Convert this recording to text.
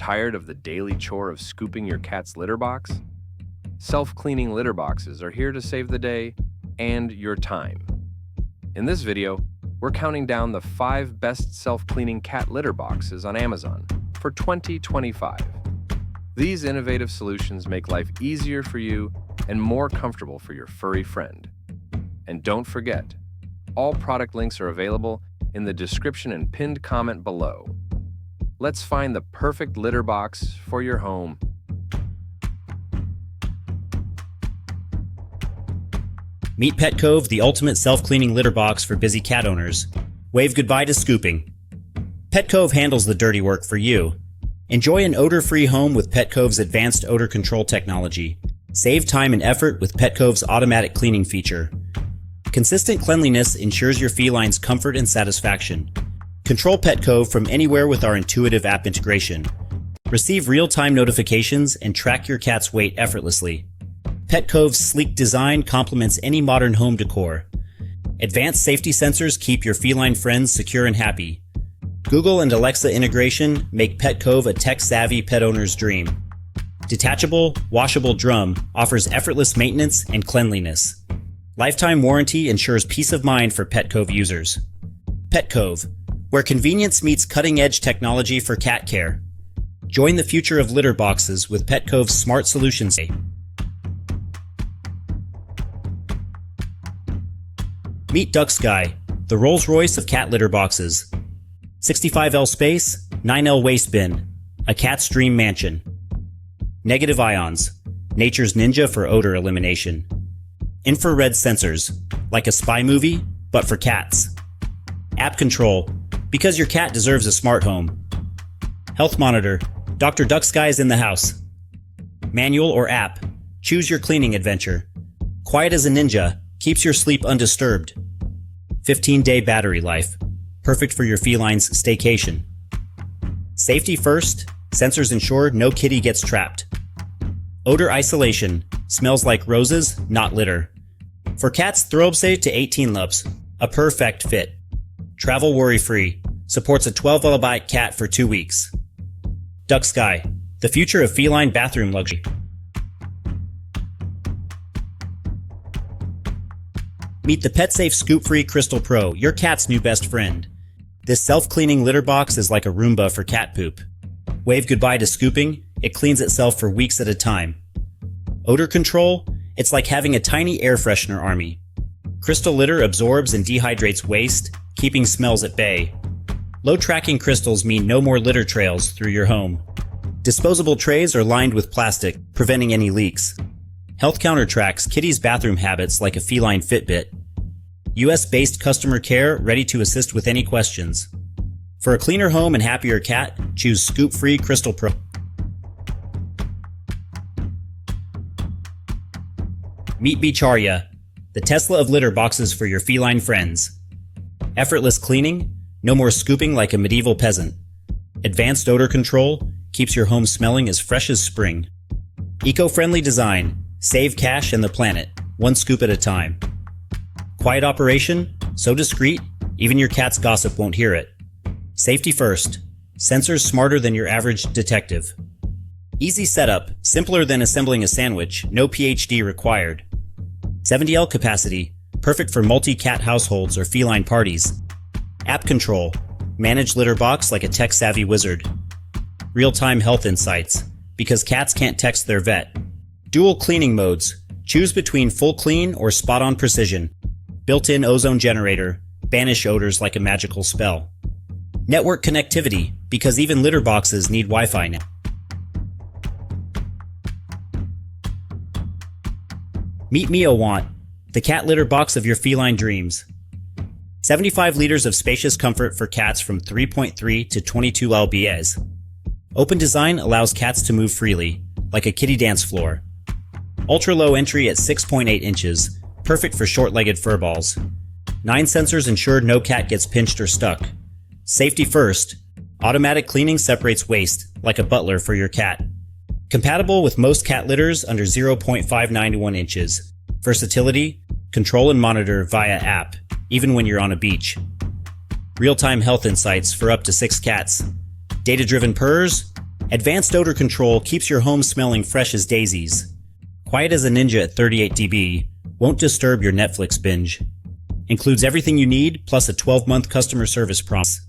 Tired of the daily chore of scooping your cat's litter box? Self-cleaning litter boxes are here to save the day and your time. In this video, we're counting down the 5 best self-cleaning cat litter boxes on Amazon for 2025. These innovative solutions make life easier for you and more comfortable for your furry friend. And don't forget, all product links are available in the description and pinned comment below. Let's find the perfect litter box for your home. Meet PetCove, the ultimate self-cleaning litter box for busy cat owners. Wave goodbye to scooping. PetCove handles the dirty work for you. Enjoy an odor-free home with PetCove's advanced odor control technology. Save time and effort with PetCove's automatic cleaning feature. Consistent cleanliness ensures your feline's comfort and satisfaction. Control PetCove from anywhere with our intuitive app integration. Receive real-time notifications and track your cat's weight effortlessly. PetCove's sleek design complements any modern home decor. Advanced safety sensors keep your feline friends secure and happy. Google and Alexa integration make PetCove a tech-savvy pet owner's dream. Detachable, washable drum offers effortless maintenance and cleanliness. Lifetime warranty ensures peace of mind for PetCove users. PetCove, where convenience meets cutting-edge technology for cat care. Join the future of litter boxes with PetCove's smart solutions. Meet Duck Sky, the Rolls-Royce of cat litter boxes. 65L space, 9L waste bin, a cat's dream mansion. Negative ions, nature's ninja for odor elimination. Infrared sensors, like a spy movie, but for cats. App control, because your cat deserves a smart home. Health monitor, Dr. Duck Sky is in the house. Manual or app, choose your cleaning adventure. Quiet as a ninja, keeps your sleep undisturbed. 15-day battery life, perfect for your feline's staycation. Safety first, sensors ensure no kitty gets trapped. Odor isolation, smells like roses, not litter. For cats throbsay to 18 loves, a perfect fit. Travel worry-free, supports a 12-lullaby cat for 2 weeks. Duck Sky, the future of feline bathroom luxury. Meet the PetSafe ScoopFree Crystal Pro, your cat's new best friend. This self-cleaning litter box is like a Roomba for cat poop. Wave goodbye to scooping, it cleans itself for weeks at a time. Odor control, it's like having a tiny air freshener army. Crystal litter absorbs and dehydrates waste, keeping smells at bay. Low tracking crystals mean no more litter trails through your home. Disposable trays are lined with plastic, preventing any leaks. Health counter tracks kitties' bathroom habits like a feline Fitbit. US-based customer care ready to assist with any questions. For a cleaner home and happier cat, choose ScoopFree Crystal Pro. Meet Bicharya, the Tesla of litter boxes for your feline friends. Effortless cleaning, no more scooping like a medieval peasant. Advanced odor control keeps your home smelling as fresh as spring. Eco-friendly design, save cash and the planet, one scoop at a time. Quiet operation, so discreet, even your cat's gossip won't hear it. Safety first, sensors smarter than your average detective. Easy setup, simpler than assembling a sandwich, no PhD required. 70L capacity, perfect for multi-cat households or feline parties. App control, manage litter box like a tech-savvy wizard. Real-time health insights, because cats can't text their vet. Dual cleaning modes, choose between full clean or spot-on precision. Built-in ozone generator, banish odors like a magical spell. Network connectivity, because even litter boxes need Wi-Fi now. Meet Meowant, the cat litter box of your feline dreams. 75 liters of spacious comfort for cats from 3.3 to 22 lbs. Open design allows cats to move freely, like a kitty dance floor. Ultra-low entry at 6.8 inches, perfect for short-legged furballs. 9 sensors ensure no cat gets pinched or stuck. Safety first, automatic cleaning separates waste, like a butler for your cat. Compatible with most cat litters under 0.591 inches. Versatility, control and monitor via app, even when you're on a beach. Real-time health insights for up to 6 cats. Data-driven purrs, Advanced odor control keeps your home smelling fresh as daisies. Quiet as a ninja at 38 dB, won't disturb your Netflix binge. Includes everything you need, plus a 12-month customer service promise.